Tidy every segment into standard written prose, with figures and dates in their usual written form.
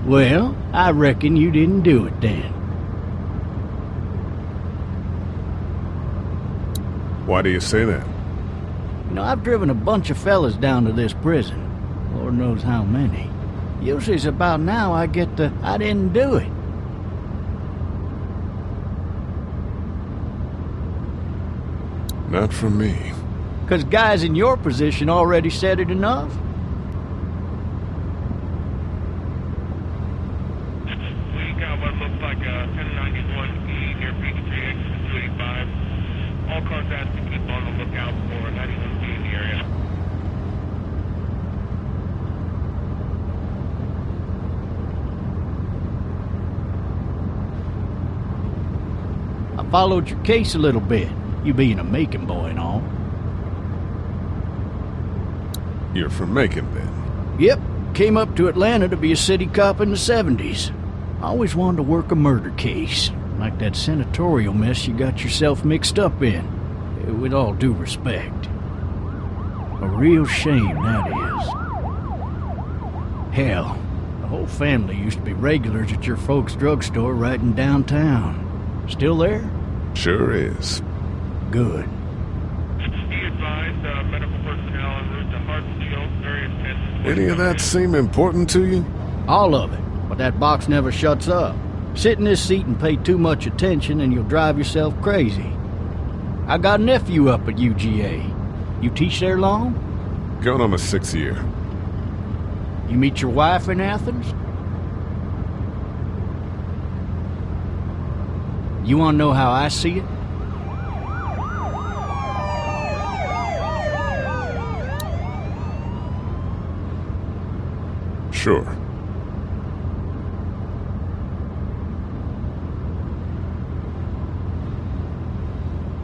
Well, I reckon you didn't do it then. Why do you say that? You know, I've driven a bunch of fellas down to this prison. Lord knows how many. Usually it's about now I get the, I didn't do it. Not from me. 'Cause guys in your position already said it enough? We got what looks like a 1091E near Peachtree, exit 285. All cars asked to keep on the lookout for 91B in the area. I followed your case a little bit, you being a Macon boy and all. You're from Macon, then? Yep, came up to Atlanta to be a city cop in the 70s. I always wanted to work a murder case, like that senatorial mess you got yourself mixed up in. With all due respect. A real shame, that is. Hell, the whole family used to be regulars at your folks' drugstore right in downtown. Still there? Sure is. Good. Be advised, medical personnel en route to Hartsfield, various tents. Any of that seem important to you? All of it, but that box never shuts up. Sit in this seat and pay too much attention and you'll drive yourself crazy. I got a nephew up at UGA. You teach there long? Going on my 6th year. You meet your wife in Athens? You want to know how I see it? Sure.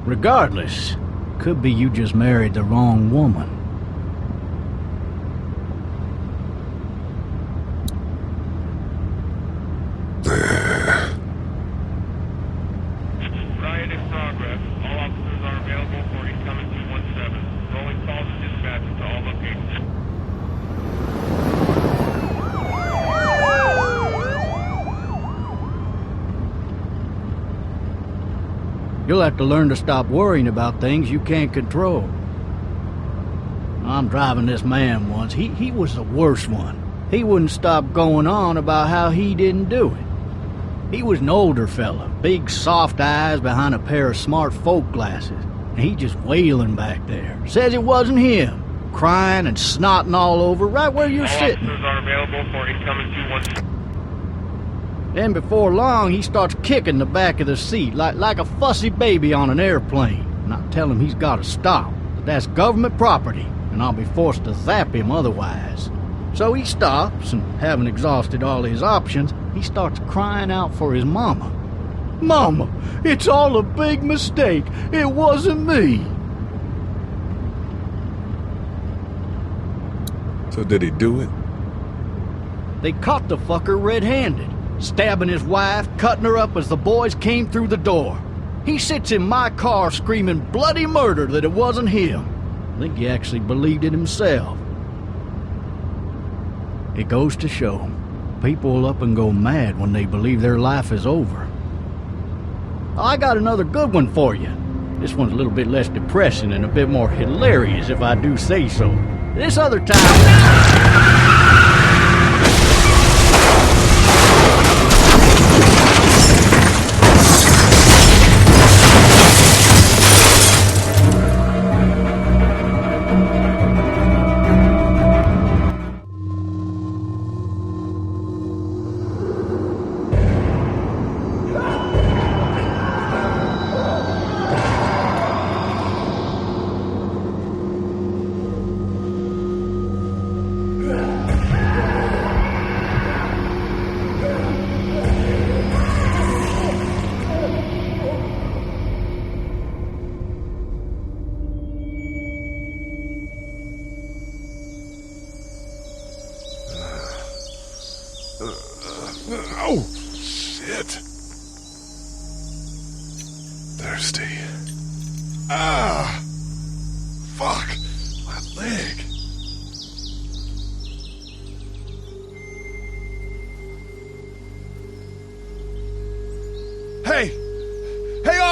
Regardless, could be you just married the wrong woman. Riot in progress. All officers are available for incoming 217. Rolling calls and dispatches to all locations. You'll have to learn to stop worrying about things you can't control. I'm driving this man once. He was the worst one. He wouldn't stop going on about how he didn't do it. He was an older fella, big soft eyes behind a pair of smart folk glasses. And he just wailing back there. Says it wasn't him. Crying and snotting all over right where you're sitting. All officers are available for incoming 217. Then before long, he starts kicking the back of the seat like a fussy baby on an airplane. And I tell him he's got to stop, that that's government property, and I'll be forced to zap him otherwise. So he stops, and having exhausted all his options, he starts crying out for his mama. Mama, it's all a big mistake. It wasn't me. So did he do it? They caught the fucker red-handed, stabbing his wife, cutting her up as the boys came through the door. He sits in my car screaming bloody murder that it wasn't him. I think he actually believed it himself. It goes to show, people will up and go mad when they believe their life is over. I got another good one for you. This one's a little bit less depressing and a bit more hilarious if I do say so. This other time...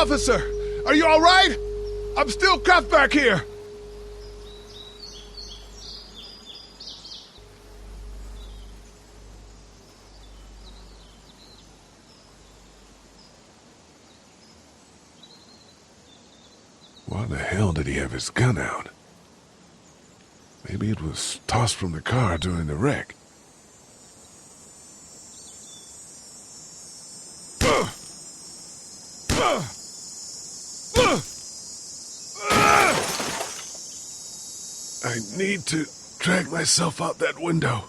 Officer, are you all right? I'm still cuffed back here. Why the hell did he have his gun out? Maybe it was tossed from the car during the wreck. I need to drag myself out that window.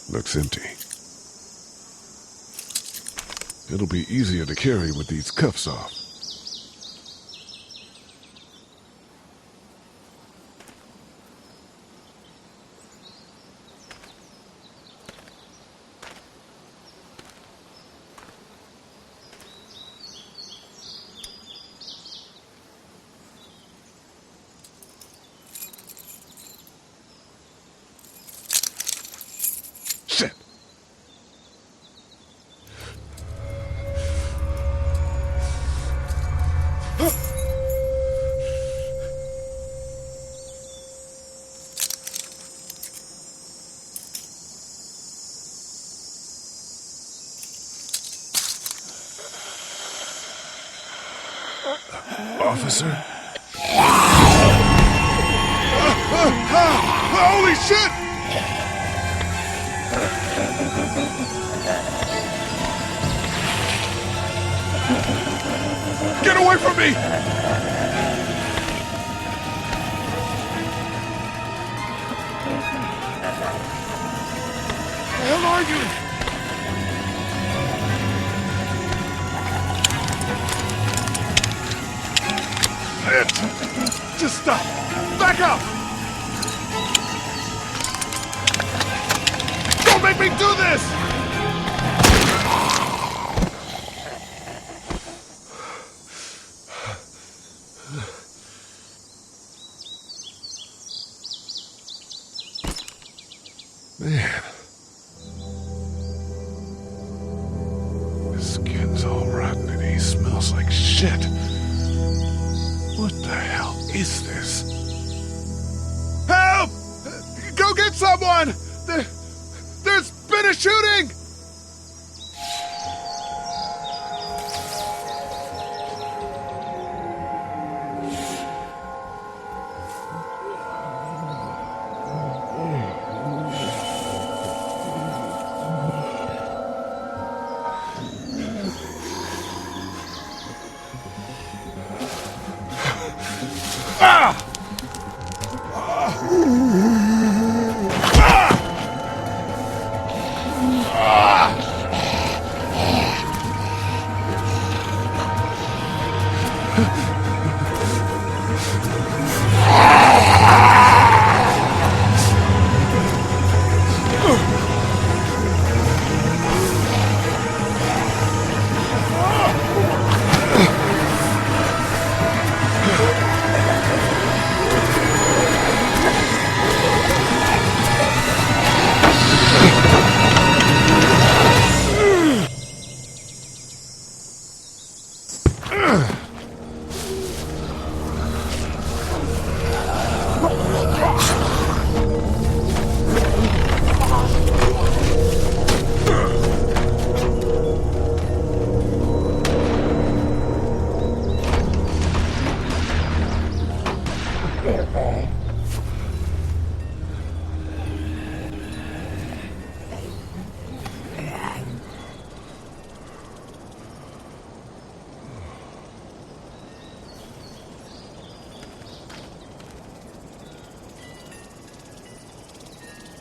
Looks empty. It'll be easier to carry with these cuffs off. Shit! Officer? Holy shit! Get away from me! Where the hell are you? Just stop! Back up! Don't make me do this! Man. His skin's all rotten and he smells like shit. What the hell is this? Help! Go get someone! There's been a shooting!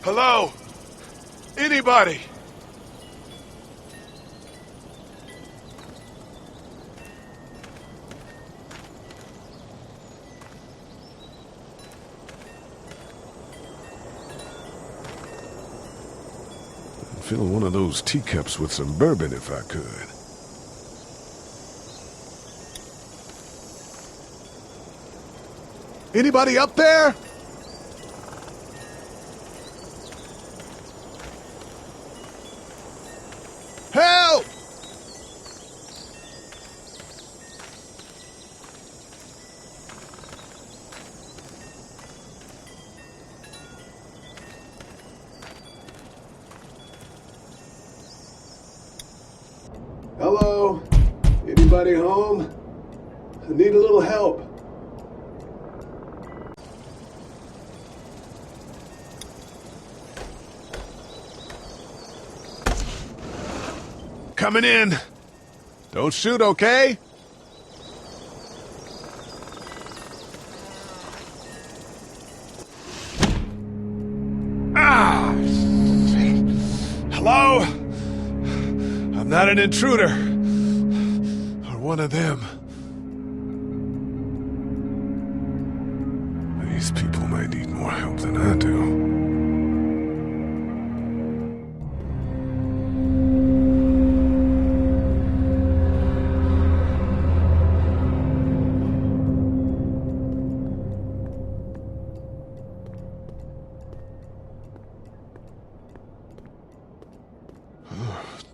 Hello? Anybody? I'd fill one of those teacups with some bourbon if I could. Anybody up there? Help! Hello? Anybody home? I need a little help. Coming in. Don't shoot, okay? Ah! Hello? I'm not an intruder. Or one of them. These people might need more help than I do.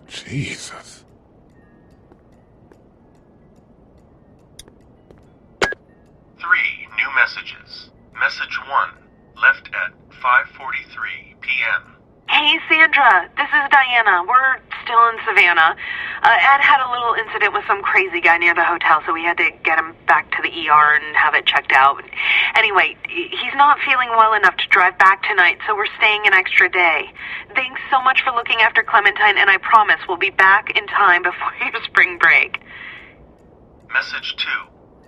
Jesus. 3 new messages. Message 1, left at 5:43 p.m. Hey, Sandra. This is Diana. We're still in Savannah. Ed had a little incident with some crazy guy near the hotel, so we had to get him back to the ER and have it checked out. Anyway, he's not feeling well enough to drive back tonight, so we're staying an extra day. Thanks so much for looking after Clementine, and I promise we'll be back in time before your spring break. Message 2,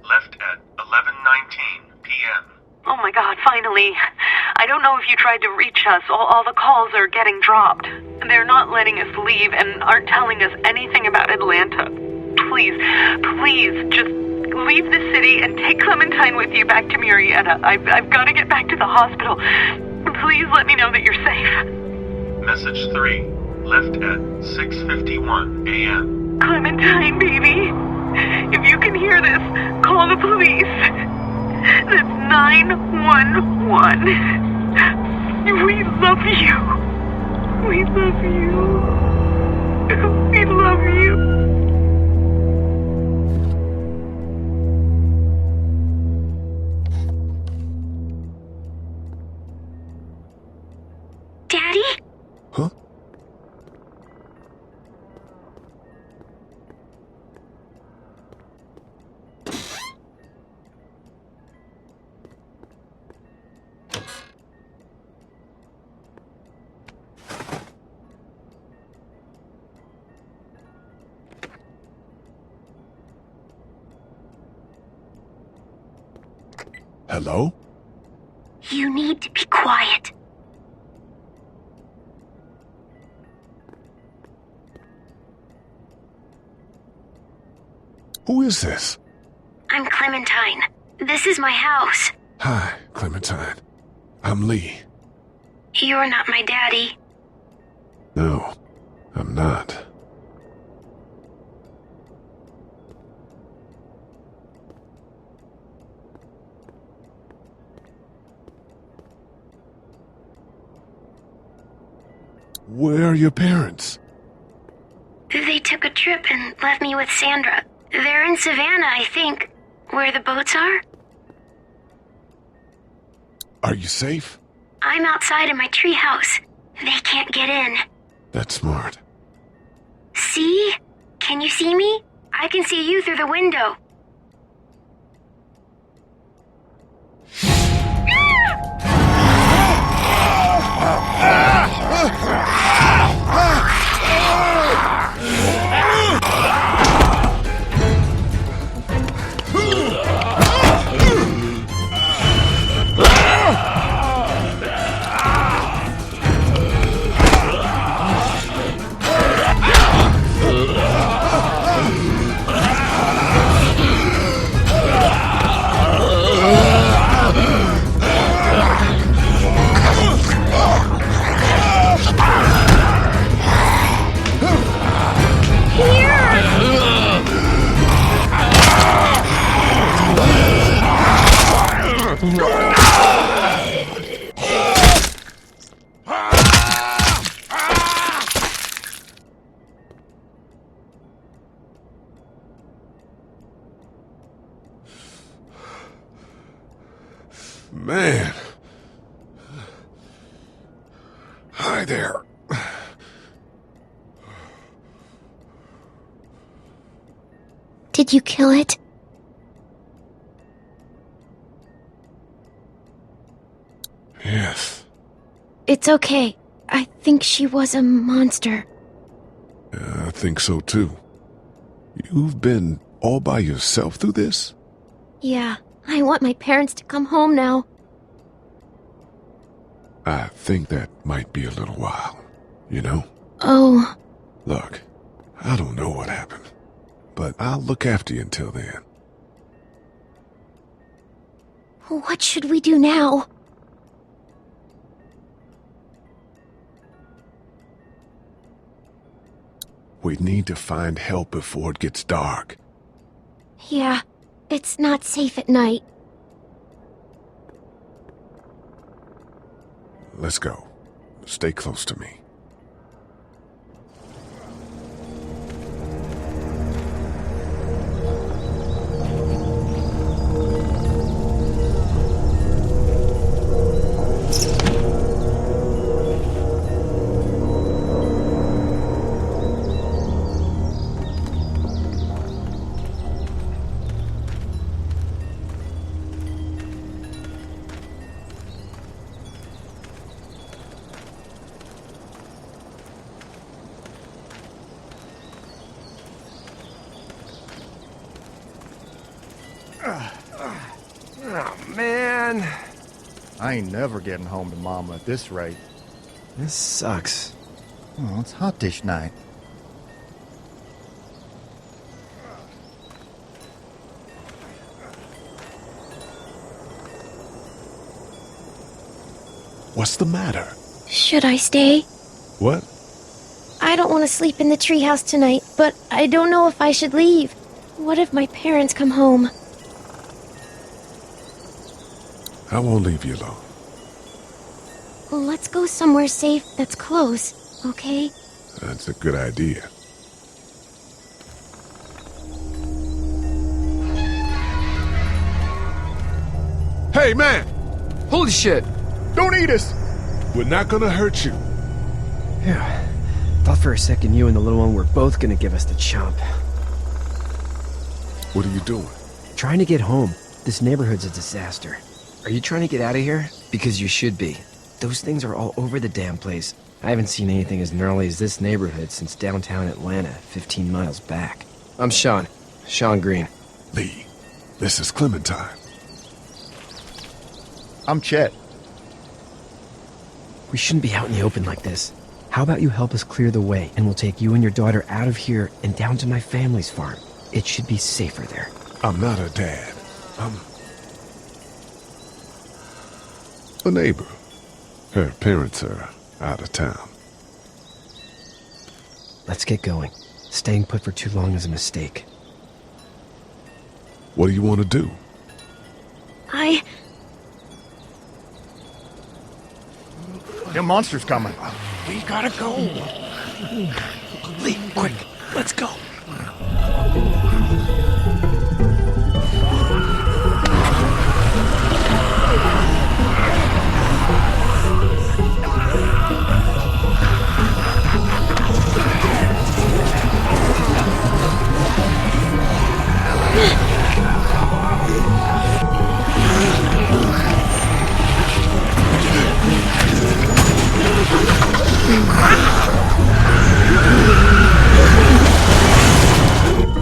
left at 11:19 p.m. Oh my God, finally. I don't know if you tried to reach us. All the calls are getting dropped. They're not letting us leave and aren't telling us anything about Atlanta. Please, just leave the city and take Clementine with you back to Murrieta. I've got to get back to the hospital. Please let me know that you're safe. Message 3, left at 6:51 a.m. Clementine, baby. If you can hear this, call the police. That's 911. We love you. We love you. We love you. Daddy? Huh? Hello? You need to be quiet. Who is this? I'm Clementine. This is my house. Hi, Clementine. I'm Lee. You're not my daddy. No, I'm not. Where are your parents? They took a trip and left me with Sandra. They're in Savannah, I think. Where the boats are? Are you safe? I'm outside in my treehouse. They can't get in. That's smart. See? Can you see me? I can see you through the window. man. Hi there. Did you kill it? Yes. It's okay. I think she was a monster. I think so too. You've been all by yourself through this? Yeah, I want my parents to come home now. I think that might be a little while, you know? Oh. Look, I don't know what happened, but I'll look after you until then. What should we do now? We need to find help before it gets dark. Yeah, it's not safe at night. Let's go. Stay close to me. Oh, man. I ain't never getting home to Mama at this rate. This sucks. Oh, it's hot dish night. What's the matter? Should I stay? What? I don't want to sleep in the treehouse tonight, but I don't know if I should leave. What if my parents come home? I won't leave you alone. Let's go somewhere safe that's close, okay? That's a good idea. Hey, man! Holy shit! Don't eat us! We're not gonna hurt you. Yeah. Thought for a second you and the little one were both gonna give us the chomp. What are you doing? Trying to get home. This neighborhood's a disaster. Are you trying to get out of here? Because you should be. Those things are all over the damn place. I haven't seen anything as gnarly as this neighborhood since downtown Atlanta, 15 miles back. I'm Sean. Sean Green. Lee, this is Clementine. I'm Chet. We shouldn't be out in the open like this. How about you help us clear the way, and we'll take you and your daughter out of here and down to my family's farm. It should be safer there. I'm not her dad. I'm a neighbor. Her parents are out of town. Let's get going. Staying put for too long is a mistake. What do you want to do? Them monsters coming. We gotta go. Lee, quick, let's go.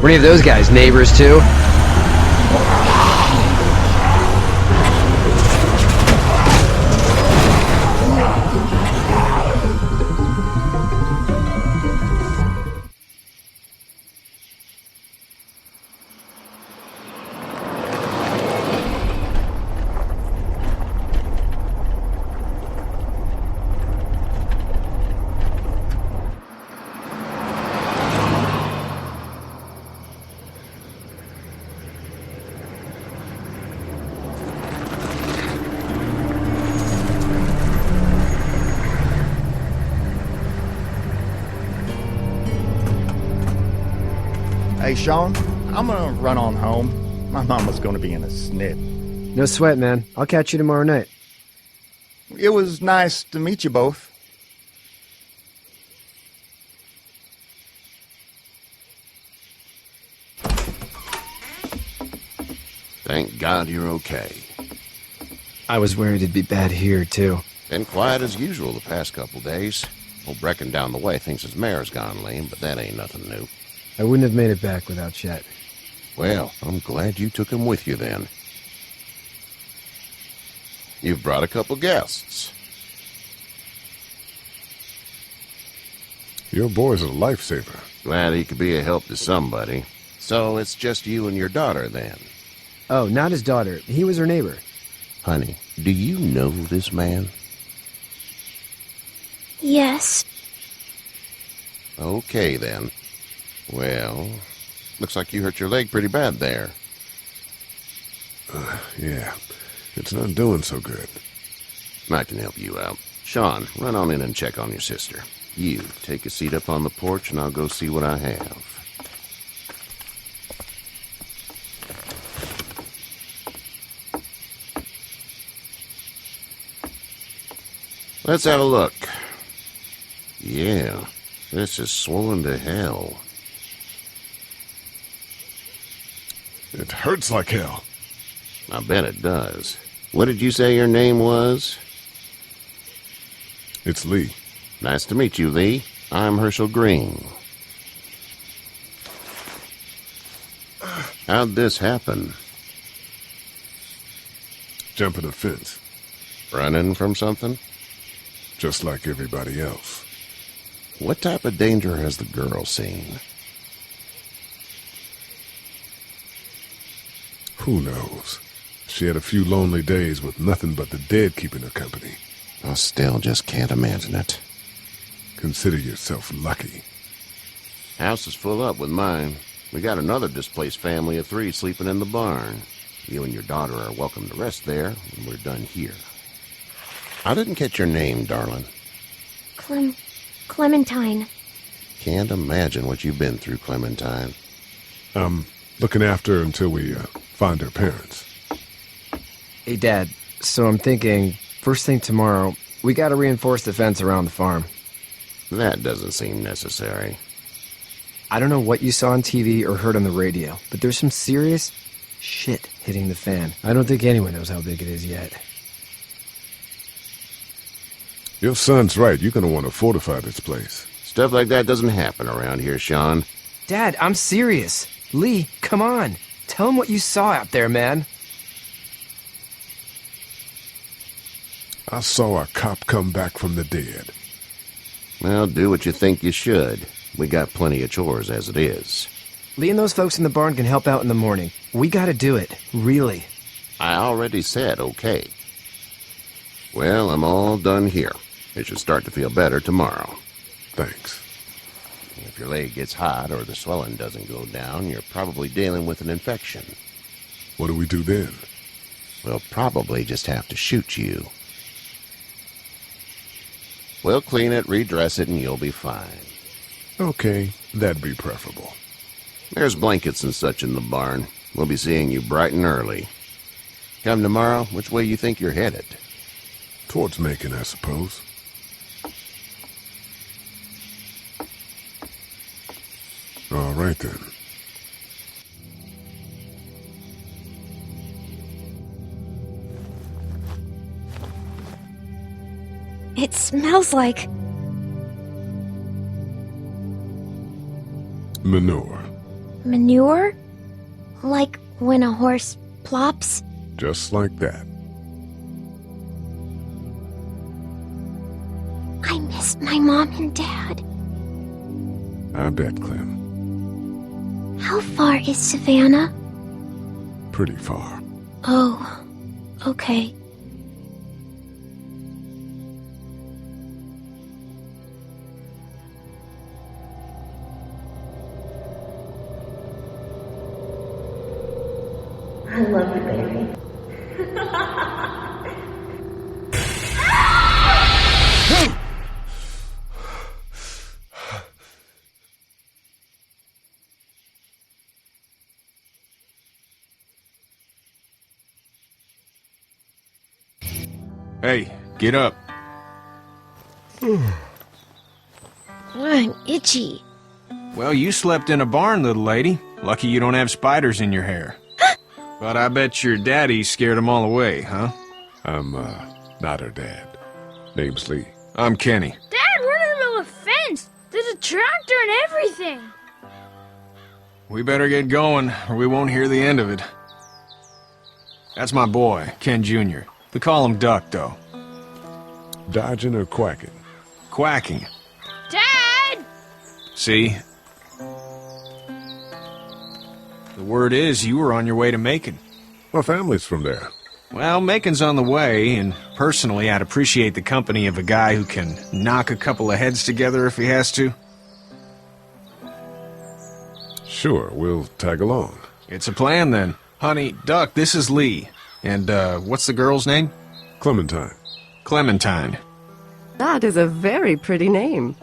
Were any of those guys neighbors too? Hey, Sean, I'm gonna run on home. My mama's gonna be in a snit. No sweat, man. I'll catch you tomorrow night. It was nice to meet you both. Thank God you're okay. I was worried it'd be bad here, too. Been quiet as usual the past couple days. Old Brecken down the way thinks his mare's gone lame, but that ain't nothing new. I wouldn't have made it back without Chet. Well, I'm glad you took him with you then. You've brought a couple guests. Your boy's a lifesaver. Glad he could be a help to somebody. So it's just you and your daughter then? Oh, not his daughter. He was her neighbor. Honey, do you know this man? Yes. Okay, then. Well, looks like you hurt your leg pretty bad there. Yeah, it's not doing so good. I can help you out. Sean, run on in and check on your sister. You, take a seat up on the porch and I'll go see what I have. Let's have a look. Yeah, this is swollen to hell. It hurts like hell. I bet it does. What did you say your name was? It's Lee. Nice to meet you, Lee. I'm Herschel Green. How'd this happen? Jumping a fence. Running from something? Just like everybody else. What type of danger has the girl seen? Who knows? She had a few lonely days with nothing but the dead keeping her company. I still just can't imagine it. Consider yourself lucky. House is full up with mine. We got another displaced family of 3 sleeping in the barn. You and your daughter are welcome to rest there when we're done here. I didn't catch your name, darling. Clementine. Can't imagine what you've been through, Clementine. I'm looking after her until we find her parents. Hey, Dad. So I'm thinking, first thing tomorrow, we gotta reinforce the fence around the farm. That doesn't seem necessary. I don't know what you saw on TV or heard on the radio, but there's some serious shit hitting the fan. I don't think anyone knows how big it is yet. Your son's right. You're gonna want to fortify this place. Stuff like that doesn't happen around here, Sean. Dad, I'm serious. Lee, come on. Tell him what you saw out there, man. I saw a cop come back from the dead. Well, do what you think you should. We got plenty of chores as it is. Lee and those folks in the barn can help out in the morning. We gotta do it. Really. I already said okay. Well, I'm all done here. It should start to feel better tomorrow. Thanks. If your leg gets hot or the swelling doesn't go down, you're probably dealing with an infection. What do we do then? We'll probably just have to shoot you. We'll clean it, redress it, and you'll be fine. Okay, that'd be preferable. There's blankets and such in the barn. We'll be seeing you bright and early. Come tomorrow, which way you think you're headed? Towards Macon, I suppose. All right, then. It smells like... Manure. manure? Like when a horse plops? Just like that. I miss my mom and dad. I bet, Clem. How far is Savannah? Pretty far. Oh, okay. I love you, baby. Hey, get up. I'm itchy. Well, you slept in a barn, little lady. Lucky you don't have spiders in your hair. But I bet your daddy scared them all away, huh? I'm, not her dad. Name's Lee. I'm Kenny. Dad, we're in the middle of a fence. There's a tractor and everything. We better get going, or we won't hear the end of it. That's my boy, Ken Jr. We call him Duck, though. Dodging or quacking? Quacking. Dad! See? The word is you were on your way to Macon. My family's from there. Well, Macon's on the way, and personally, I'd appreciate the company of a guy who can knock a couple of heads together if he has to. Sure, we'll tag along. It's a plan, then. Honey, Duck, this is Lee. And, what's the girl's name? Clementine. Clementine. That is a very pretty name.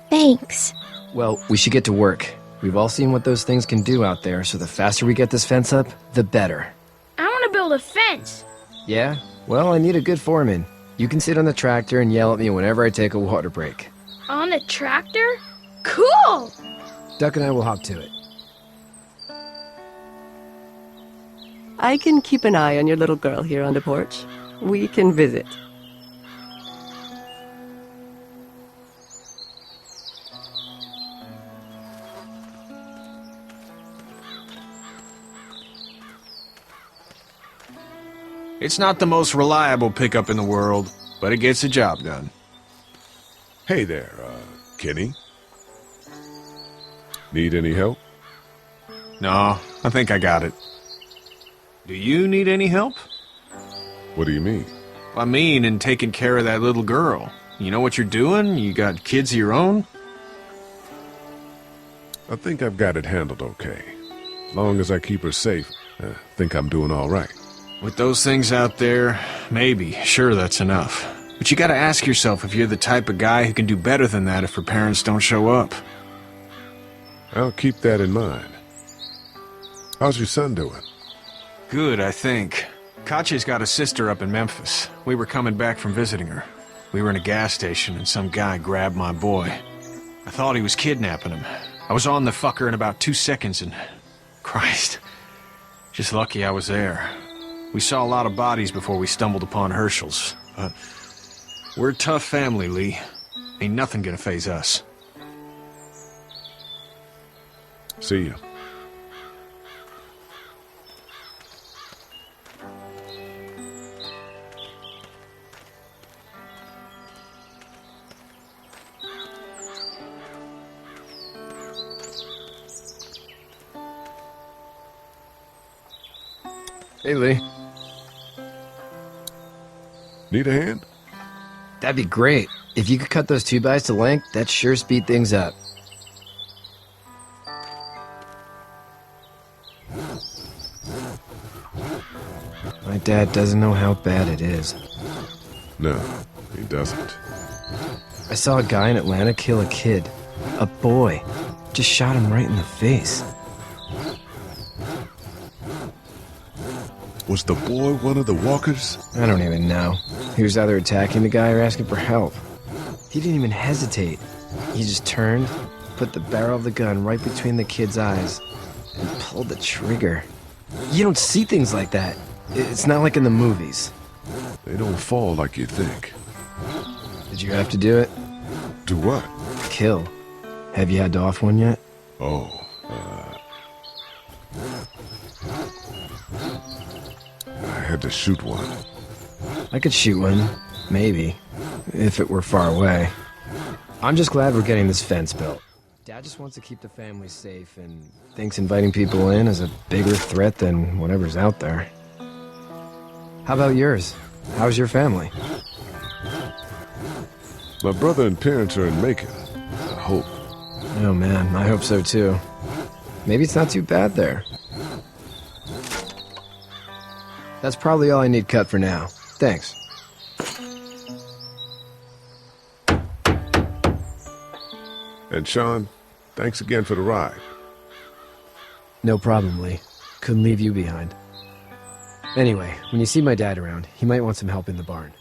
Thanks. Well, we should get to work. We've all seen what those things can do out there, so the faster we get this fence up, the better. I want to build a fence. Yeah? Well, I need a good foreman. You can sit on the tractor and yell at me whenever I take a water break. On the tractor? Cool! Duck and I will hop to it. I can keep an eye on your little girl here on the porch. We can visit. It's not the most reliable pickup in the world, but it gets the job done. Hey there, Kenny. Need any help? No, I think I got it. Do you need any help? What do you mean? I mean, in taking care of that little girl. You know what you're doing? You got kids of your own? I think I've got it handled okay. Long as I keep her safe, I think I'm doing all right. With those things out there, maybe, sure, that's enough. But you gotta ask yourself if you're the type of guy who can do better than that if her parents don't show up. I'll keep that in mind. How's your son doing? Good, I think. Katya's got a sister up in Memphis. We were coming back from visiting her. We were in a gas station and some guy grabbed my boy. I thought he was kidnapping him. I was on the fucker in about 2 seconds and... Christ. Just lucky I was there. We saw a lot of bodies before we stumbled upon Herschel's, but we're a tough family, Lee. Ain't nothing gonna faze us. See you. Hey, Lee. Need a hand? That'd be great. If you could cut those 2x to length, that'd sure speed things up. My dad doesn't know how bad it is. No, he doesn't. I saw a guy in Atlanta kill a kid. A boy. Just shot him right in the face. Was the boy one of the walkers? I don't even know. He was either attacking the guy or asking for help. He didn't even hesitate. He just turned, put the barrel of the gun right between the kid's eyes, and pulled the trigger. You don't see things like that. It's not like in the movies. They don't fall like you think. Did you have to do it? Do what? Kill. Have you had to off one yet? Oh, I had to shoot one. I could shoot one. Maybe. If it were far away. I'm just glad we're getting this fence built. Dad just wants to keep the family safe and thinks inviting people in is a bigger threat than whatever's out there. How about yours? How's your family? My brother and parents are in Macon. I hope. Oh man, I hope so too. Maybe it's not too bad there. That's probably all I need cut for now. Thanks. And Sean, thanks again for the ride. No problem, Lee. Couldn't leave you behind. Anyway, when you see my dad around, he might want some help in the barn.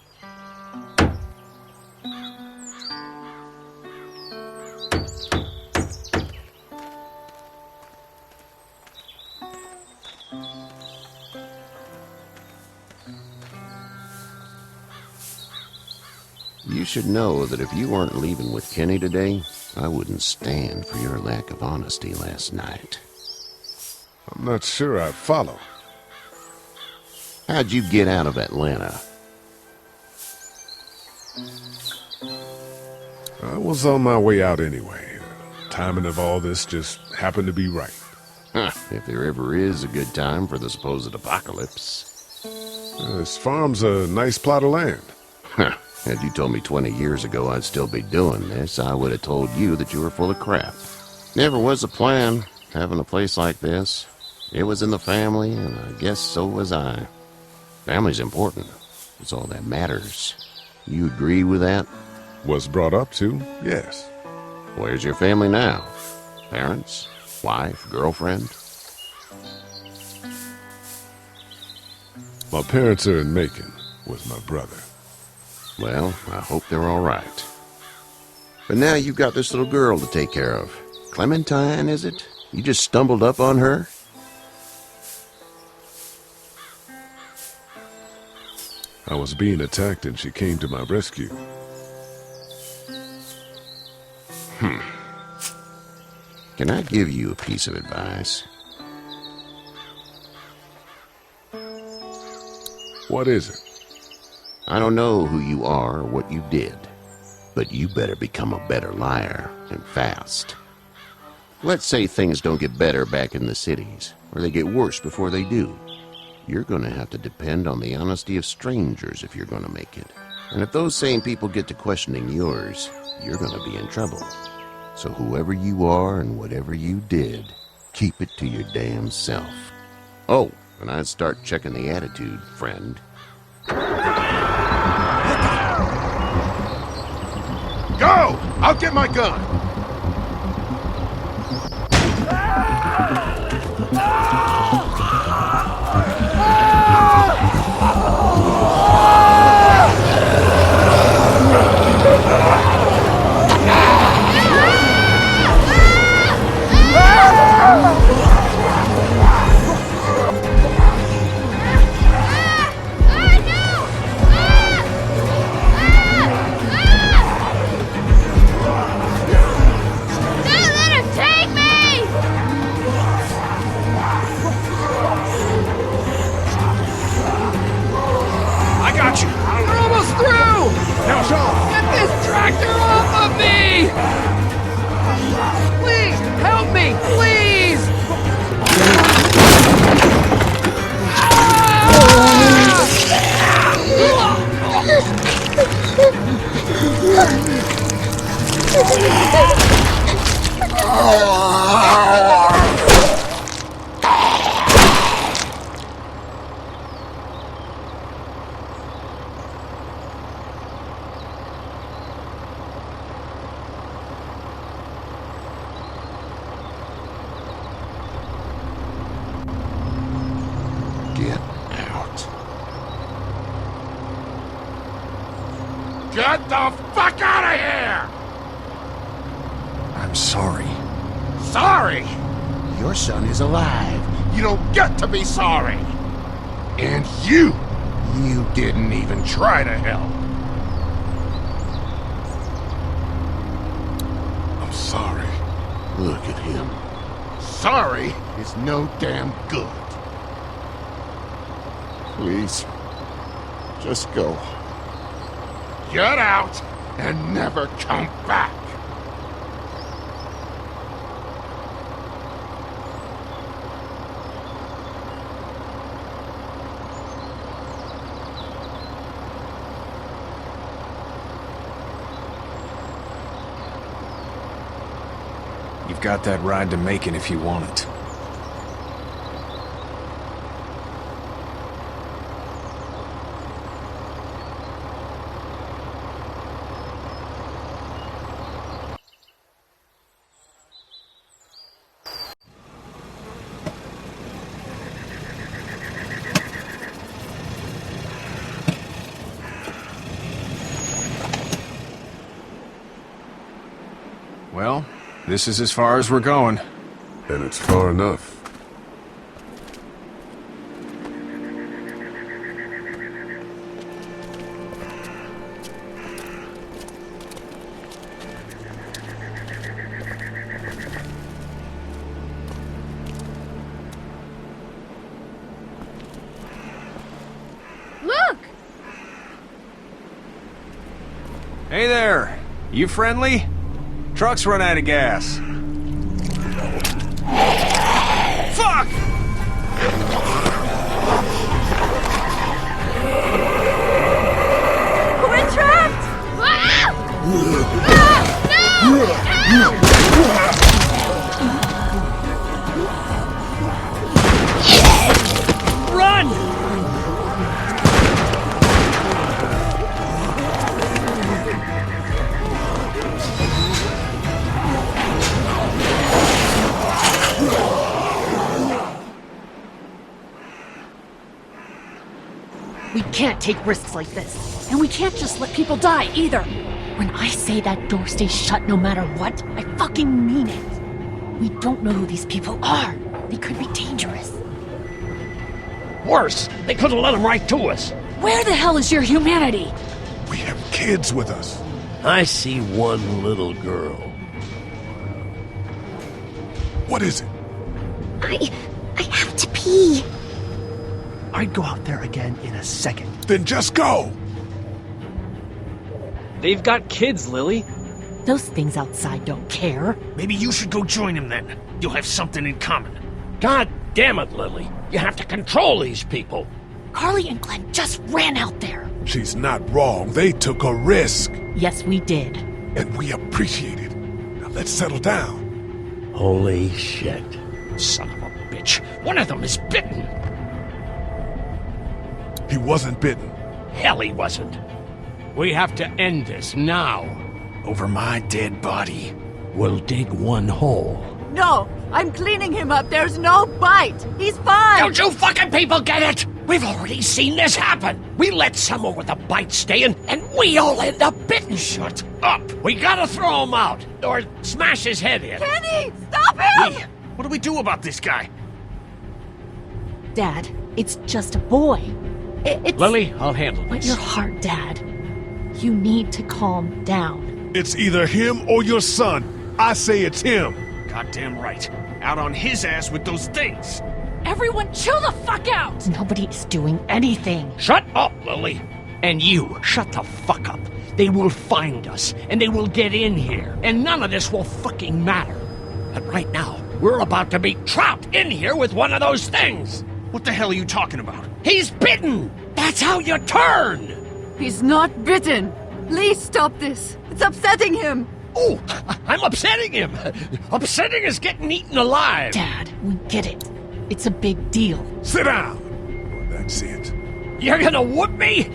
You should know that if you weren't leaving with Kenny today, I wouldn't stand for your lack of honesty last night. I'm not sure I follow. How'd you get out of Atlanta? I was on my way out anyway. Timing of all this just happened to be right. Huh, if there ever is a good time for the supposed apocalypse. This farm's a nice plot of land. Huh, had you told me 20 years ago I'd still be doing this, I would have told you that you were full of crap. Never was a plan, having a place like this. It was in the family, and I guess so was I. Family's important. It's all that matters. You agree with that? Was brought up to, yes. Where's your family now? Parents? Wife? Girlfriend? My parents are in Macon with my brother. Well, I hope they're all right. But now you've got this little girl to take care of. Clementine, is it? You just stumbled up on her? I was being attacked and she came to my rescue. Can I give you a piece of advice? What is it? I don't know who you are or what you did, but you better become a better liar, and fast. Let's say things don't get better back in the cities, or they get worse before they do. You're going to have to depend on the honesty of strangers if you're going to make it. And if those same people get to questioning yours, you're going to be in trouble. So whoever you are and whatever you did, keep it to your damn self. Oh, and I'd start checking the attitude, friend. Go! I'll get my gun! Get the fuck out of here! I'm sorry. Sorry? Your son is alive. You don't get to be sorry. And you didn't even try to help. I'm sorry. Look at him. Sorry is no damn good. Please, just go. Get out and never come back. You've got that ride to Macon if you want it. Well, this is as far as we're going. And it's far enough. Hey there. You friendly? Truck's run out of gas. Fuck! We're trapped! Run! We can't take risks like this. And we can't just let people die, either. When I say that door stays shut no matter what, I fucking mean it. We don't know who these people are. They could be dangerous. Worse, they could have let them right to us. Where the hell is your humanity? We have kids with us. I see one little girl. What is it? I have to pee. I'd go out there again in a second. Then just go! They've got kids, Lily. Those things outside don't care. Maybe you should go join them then. You'll have something in common. God damn it, Lily. You have to control these people. Carly and Glenn just ran out there. She's not wrong. They took a risk. Yes, we did. And we appreciate it. Now let's settle down. Holy shit. Son of a bitch. One of them is bitten. He wasn't bitten. Hell, he wasn't. We have to end this now. Over my dead body. We'll dig one hole. No, I'm cleaning him up. There's no bite. He's fine. Don't you fucking people get it? We've already seen this happen. We let someone with a bite stay in, and we all end up bitten. Shut up. We gotta throw him out, or smash his head in. Kenny, stop him! What do we do about this guy? Dad, it's just a boy. It's... Lily, I'll handle But this. your heart, Dad. You need to calm down. It's either him or your son. I say it's him. Goddamn right. Out on his ass with those things. Everyone chill the fuck out! Nobody is doing anything. Shut up, Lily. And you, shut the fuck up. They will find us, and they will get in here, and none of this will fucking matter. But right now, we're about to be trapped in here with one of those things. What the hell are you talking about? He's bitten! That's how you turn! He's not bitten. Please stop this. It's upsetting him. Oh, I'm upsetting him. Upsetting is getting eaten alive. Dad, we get it. It's a big deal. Sit down. Well, that's it. You're gonna whoop me?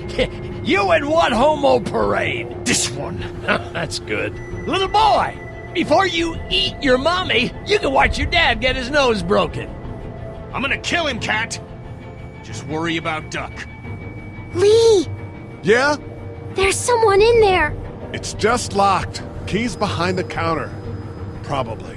You and what homo parade? This one. That's good. Little boy, before you eat your mommy, you can watch your dad get his nose broken. I'm gonna kill him, Cat. Just worry about Duck. Lee! Yeah? There's someone in there. It's just locked. Key's behind the counter. Probably.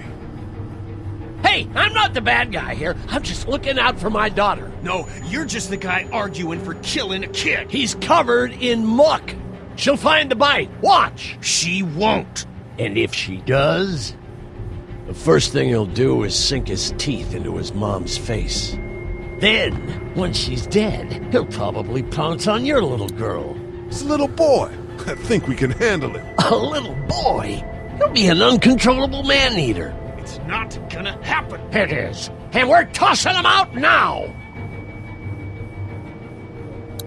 Hey, I'm not the bad guy here. I'm just looking out for my daughter. No, you're just the guy arguing for killing a kid. He's covered in muck. She'll find the bite. Watch. She won't. And if she does, the first thing he'll do is sink his teeth into his mom's face. Then, once she's dead, he'll probably pounce on your little girl. It's a little boy. I think we can handle it. A little boy? He'll be an uncontrollable man-eater. It's not gonna happen. It is. And we're tossing him out now.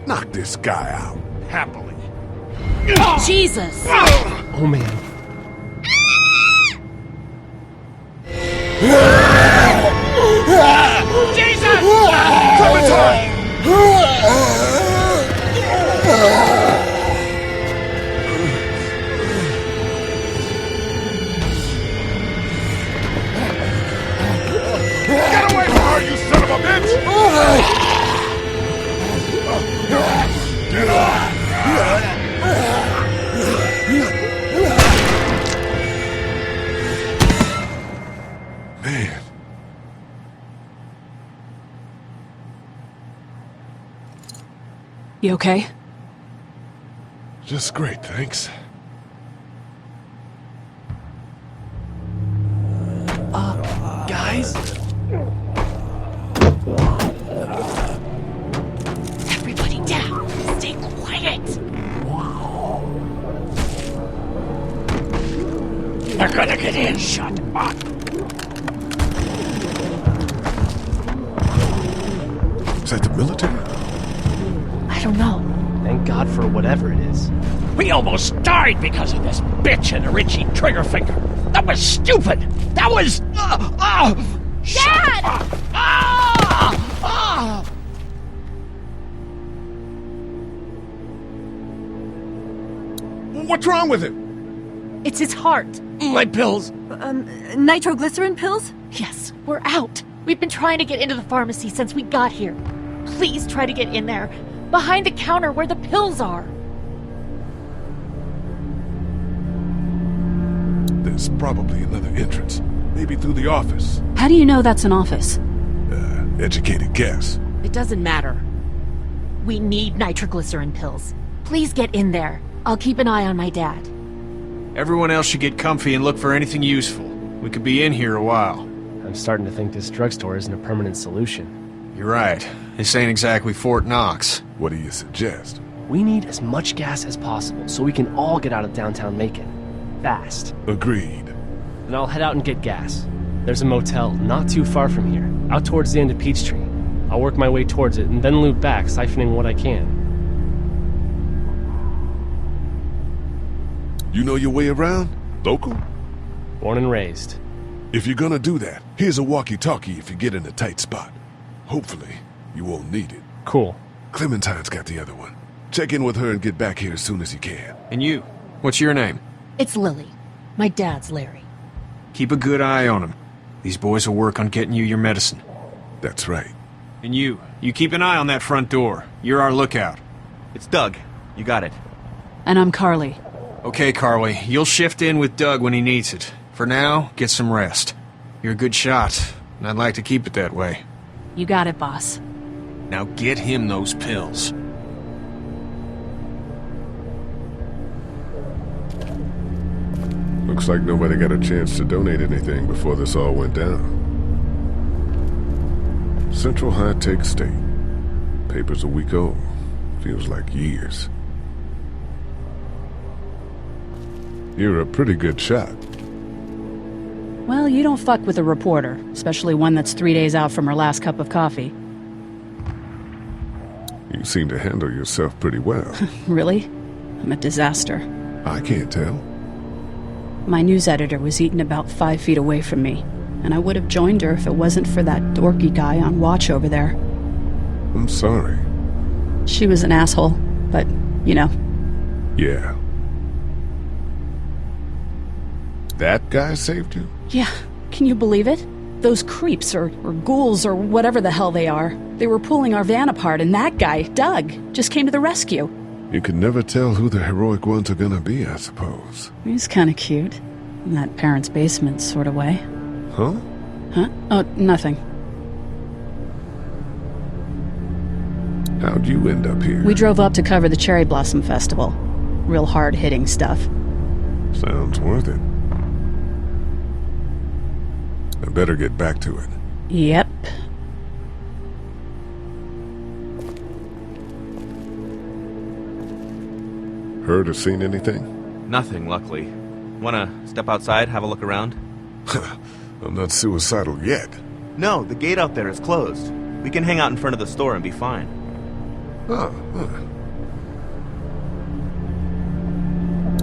Knock this guy out. Happily. Jesus! Oh, man. Jesus! Get away from her, you son of a bitch! Man. You okay? Just great, thanks. Guys? Everybody down. Stay quiet. Then shut up. Is that the military? I don't know. Thank God for whatever it is. We almost died because of this bitch and her itchy trigger finger. That was stupid. That was... Dad! What's wrong with it? It's his heart. My pills. Nitroglycerin pills? Yes, we're out. We've been trying to get into the pharmacy since we got here. Please try to get in there. Behind the counter where the pills are. There's probably another entrance. Maybe through the office. How do you know that's an office? Educated guess. It doesn't matter. We need nitroglycerin pills. Please get in there. I'll keep an eye on my dad. Everyone else should get comfy and look for anything useful. We could be in here a while. I'm starting to think this drugstore isn't a permanent solution. You're right. This ain't exactly Fort Knox. What do you suggest? We need as much gas as possible so we can all get out of downtown Macon. Fast. Agreed. Then I'll head out and get gas. There's a motel not too far from here, out towards the end of Peachtree. I'll work my way towards it and then loop back, siphoning what I can. You know your way around? Local? Born and raised. If you're gonna do that, here's a walkie-talkie if you get in a tight spot. Hopefully, you won't need it. Cool. Clementine's got the other one. Check in with her and get back here as soon as you can. And you? What's your name? It's Lily. My dad's Larry. Keep a good eye on him. These boys will work on getting you your medicine. That's right. And you keep an eye on that front door. You're our lookout. It's Doug. You got it. And I'm Carly. Okay, Carly. You'll shift in with Doug when he needs it. For now, get some rest. You're a good shot, and I'd like to keep it that way. You got it, boss. Now get him those pills. Looks like nobody got a chance to donate anything before this all went down. Central High-Tech State. Paper's a week old. Feels like years. You're a pretty good shot. Well, you don't fuck with a reporter, especially one that's 3 days out from her last cup of coffee. You seem to handle yourself pretty well. Really? I'm a disaster. I can't tell. My news editor was eaten about 5 feet away from me, and I would have joined her if it wasn't for that dorky guy on watch over there. I'm sorry. She was an asshole, but, you know. Yeah. That guy saved you? Yeah, can you believe it? Those creeps, or ghouls, or whatever the hell they are. They were pulling our van apart, and that guy, Doug, just came to the rescue. You can never tell who the heroic ones are gonna be, I suppose. He's kinda cute. In that parents' basement sort of way. Huh? Huh? Oh, nothing. How'd you end up here? We drove up to cover the Cherry Blossom Festival. Real hard-hitting stuff. Sounds worth it. I better get back to it. Yep. Heard or seen anything? Nothing, luckily. Wanna step outside, have a look around? I'm not suicidal yet. No, the gate out there is closed. We can hang out in front of the store and be fine. Oh,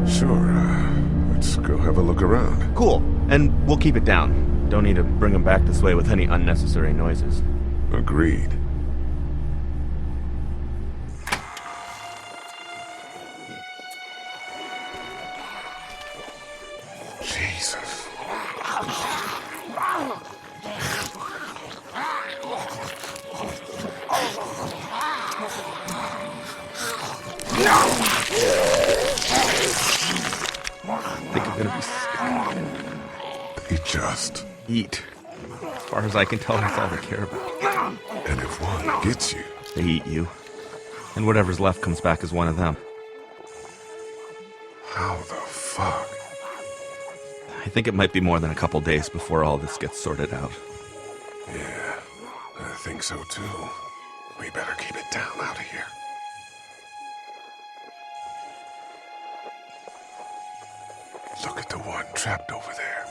Sure, let's go have a look around. Cool, and we'll keep it down. Don't need to bring them back this way with any unnecessary noises. Agreed. Jesus. I think I'm gonna be sick. They just eat. As far as I can tell, that's all they care about. And if one gets you, they eat you. And whatever's left comes back as one of them. How the fuck? I think it might be more than a couple days before all this gets sorted out. Yeah, I think so too. We better keep it down out of here. Look at the one trapped over there.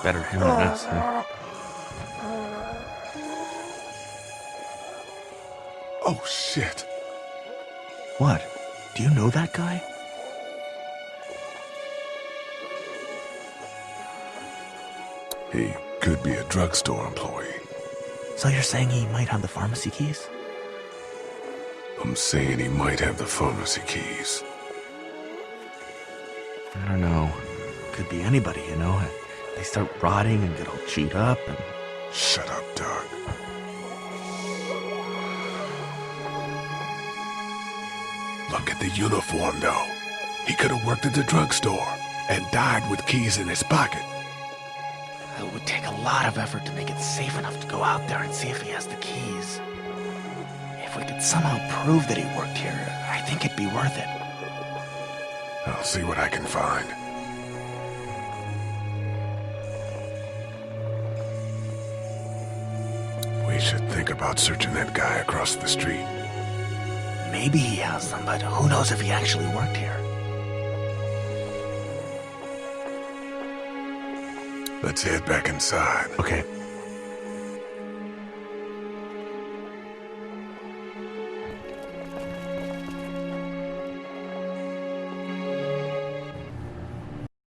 Better him than us, huh? Oh, shit. What? Do you know that guy? He could be a drugstore employee. So you're saying he might have the pharmacy keys? I'm saying he might have the pharmacy keys. I don't know. Could be anybody, you know? They start rotting and get all chewed up and... Shut up, Doug. Look at the uniform, though. He could have worked at the drugstore and died with keys in his pocket. It would take a lot of effort to make it safe enough to go out there and see if he has the keys. If we could somehow prove that he worked here, I think it'd be worth it. I'll see what I can find. We should think about searching that guy across the street. Maybe he has them, but who knows if he actually worked here. Let's head back inside. Okay.